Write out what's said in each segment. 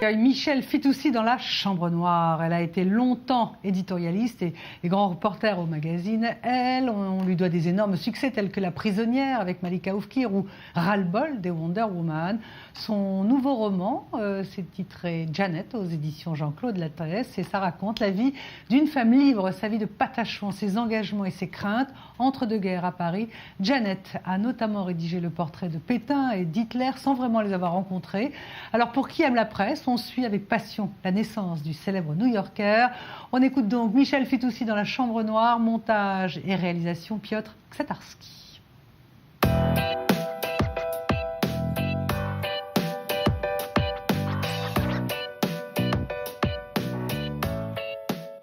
Michèle Fitoussi dans la Chambre Noire. Elle a été longtemps éditorialiste et grand reporter au magazine Elle. On lui doit des énormes succès tels que La Prisonnière avec Malika Oufkir ou Ras-le-bol des Wonder Woman. Son nouveau roman s'est titré Janet aux éditions Jean-Claude Lattès et ça raconte la vie d'une femme libre, sa vie de patachon, ses engagements et ses craintes entre deux guerres à Paris. Janet a notamment rédigé le portrait de Pétain et d'Hitler sans vraiment les avoir rencontrés. Alors pour qui aime la presse, on suit avec passion la naissance du célèbre New-Yorker. On écoute donc Michèle Fitoussi dans la Chambre Noire, montage et réalisation Piotr Ksatarski.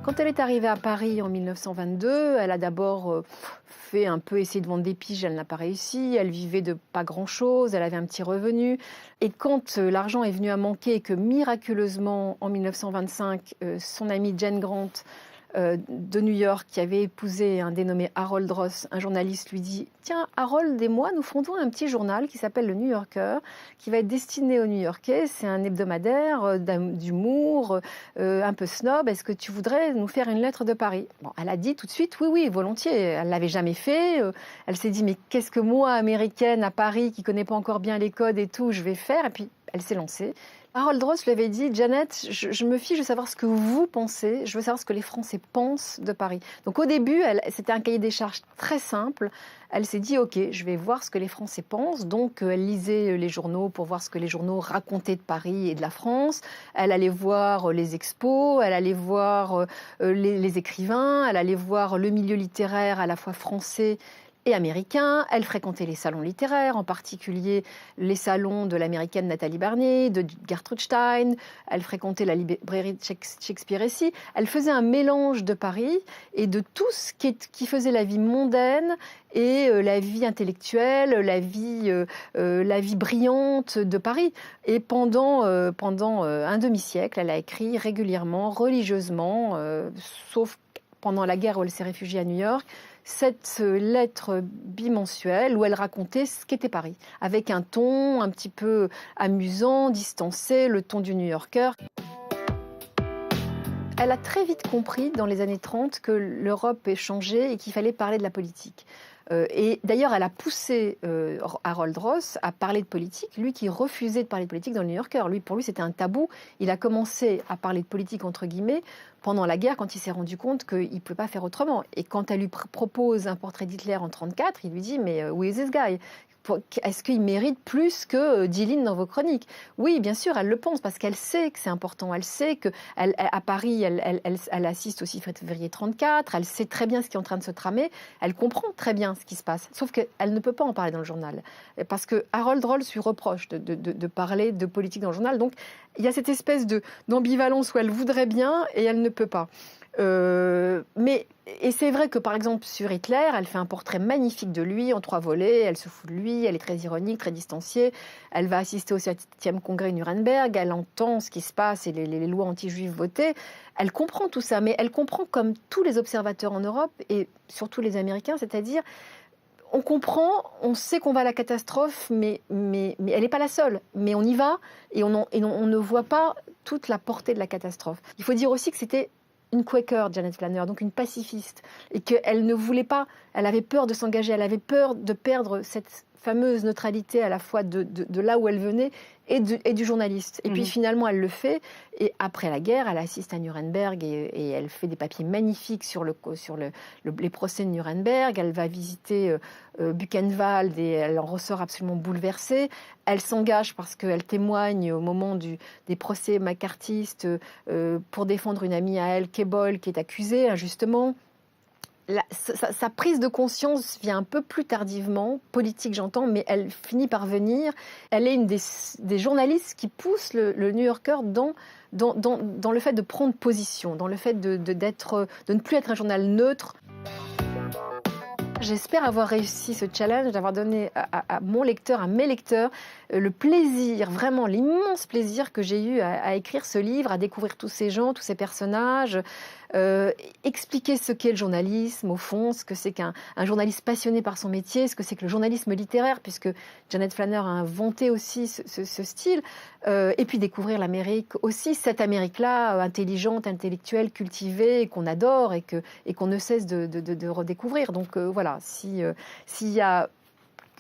Quand elle est arrivée à Paris en 1922, elle a d'abord fait un peu essayer de vendre des piges, elle n'a pas réussi, elle vivait de pas grand-chose, elle avait un petit revenu. Et quand l'argent est venu à manquer et que miraculeusement, en 1925, son amie Jane Grant de New York, qui avait épousé un dénommé Harold Ross, un journaliste, lui dit « Tiens, Harold et moi, nous fondons un petit journal qui s'appelle le New Yorker, qui va être destiné aux New-Yorkais. C'est un hebdomadaire d'humour, un peu snob. Est-ce que tu voudrais nous faire une lettre de Paris ?» Bon, elle a dit tout de suite « Oui, oui, volontiers. » Elle ne l'avait jamais fait. Elle s'est dit « Mais qu'est-ce que moi, américaine, à Paris, qui ne connais pas encore bien les codes et tout, je vais faire ?» Et puis, elle s'est lancée. Harold Ross lui avait dit « Janet, je me fiche de savoir ce que vous pensez, je veux savoir ce que les Français pensent de Paris. » Donc au début, c'était un cahier des charges très simple. Elle s'est dit « Ok, je vais voir ce que les Français pensent. » Donc elle lisait les journaux pour voir ce que les journaux racontaient de Paris et de la France. Elle allait voir les expos, elle allait voir les écrivains, elle allait voir le milieu littéraire à la fois français et américain. Elle fréquentait les salons littéraires, en particulier les salons de l'américaine Nathalie Barney, de Gertrude Stein. Elle fréquentait la librairie de Shakespeare ici. Elle faisait un mélange de Paris et de tout ce qui faisait la vie mondaine et la vie intellectuelle, la vie brillante de Paris. Et pendant un demi-siècle, elle a écrit régulièrement, religieusement, sauf pendant la guerre où elle s'est réfugiée à New York, cette lettre bimensuelle où elle racontait ce qu'était Paris, avec un ton un petit peu amusant, distancé, le ton du New Yorker. Elle a très vite compris dans les années 30 que l'Europe est changée et qu'il fallait parler de la politique. Et d'ailleurs, elle a poussé Harold Ross à parler de politique, lui qui refusait de parler de politique dans le New Yorker. Pour lui, c'était un tabou. Il a commencé à parler de politique, entre guillemets, pendant la guerre, quand il s'est rendu compte qu'il ne pouvait pas faire autrement. Et quand elle lui propose un portrait d'Hitler en 1934, il lui dit « Mais who is this guy ?» Est-ce qu'il mérite plus que Dylan dans vos chroniques? Oui, bien sûr, elle le pense parce qu'elle sait que c'est important. Elle sait qu'à Paris, elle assiste au 6 février 1934. Elle sait très bien ce qui est en train de se tramer. Elle comprend très bien ce qui se passe. Sauf qu'elle ne peut pas en parler dans le journal. Parce que Harold Ross lui reproche de parler de politique dans le journal. Donc, il y a cette espèce d'ambivalence où elle voudrait bien et elle ne peut pas. Et c'est vrai que, par exemple, sur Hitler, elle fait un portrait magnifique de lui en 3 volets. Elle se fout de lui, elle est très ironique, très distanciée. Elle va assister au 7e congrès Nuremberg. Elle entend ce qui se passe et les lois anti-juives votées. Elle comprend tout ça, mais elle comprend comme tous les observateurs en Europe et surtout les Américains, c'est-à-dire on comprend, on sait qu'on va à la catastrophe, mais elle n'est pas la seule. Mais on y va et on ne voit pas toute la portée de la catastrophe. Il faut dire aussi que c'était une Quaker, Janet Flanner, donc une pacifiste, et qu'elle ne voulait pas, elle avait peur de s'engager, elle avait peur de perdre cette fameuse neutralité à la fois de là où elle venait et du journaliste. Et puis finalement, elle le fait, et après la guerre, elle assiste à Nuremberg et elle fait des papiers magnifiques sur les procès de Nuremberg. Elle va visiter Buchenwald et elle en ressort absolument bouleversée. Elle s'engage parce qu'elle témoigne au moment des procès macartistes pour défendre une amie à elle, Keble, qui est accusée injustement. Sa prise de conscience vient un peu plus tardivement, politique j'entends, mais elle finit par venir. Elle est une des journalistes qui poussent le New Yorker dans le fait de prendre position, dans le fait de ne plus être un journal neutre. J'espère avoir réussi ce challenge, d'avoir donné à mon lecteur, à mes lecteurs, le plaisir, vraiment l'immense plaisir que j'ai eu à écrire ce livre, à découvrir tous ces gens, tous ces personnages, expliquer ce qu'est le journalisme, au fond, ce que c'est qu'un journaliste passionné par son métier, ce que c'est que le journalisme littéraire, puisque Janet Flanner a inventé aussi ce style, et puis découvrir l'Amérique aussi, cette Amérique-là, intelligente, intellectuelle, cultivée, qu'on adore et qu'on ne cesse de redécouvrir. Donc voilà, s'il y a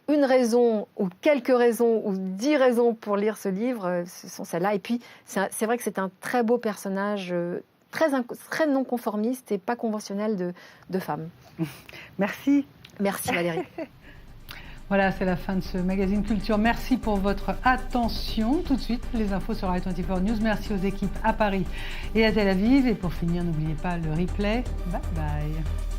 une raison ou quelques raisons ou 10 raisons pour lire ce livre, ce sont celles-là. Et puis, c'est vrai que c'est un très beau personnage, très non conformiste et pas conventionnel de femme. Merci. Merci Valérie. Voilà, c'est la fin de ce magazine Culture. Merci pour votre attention. Tout de suite, les infos sur i24 News. Merci aux équipes à Paris et à Tel Aviv. Et pour finir, n'oubliez pas le replay. Bye bye.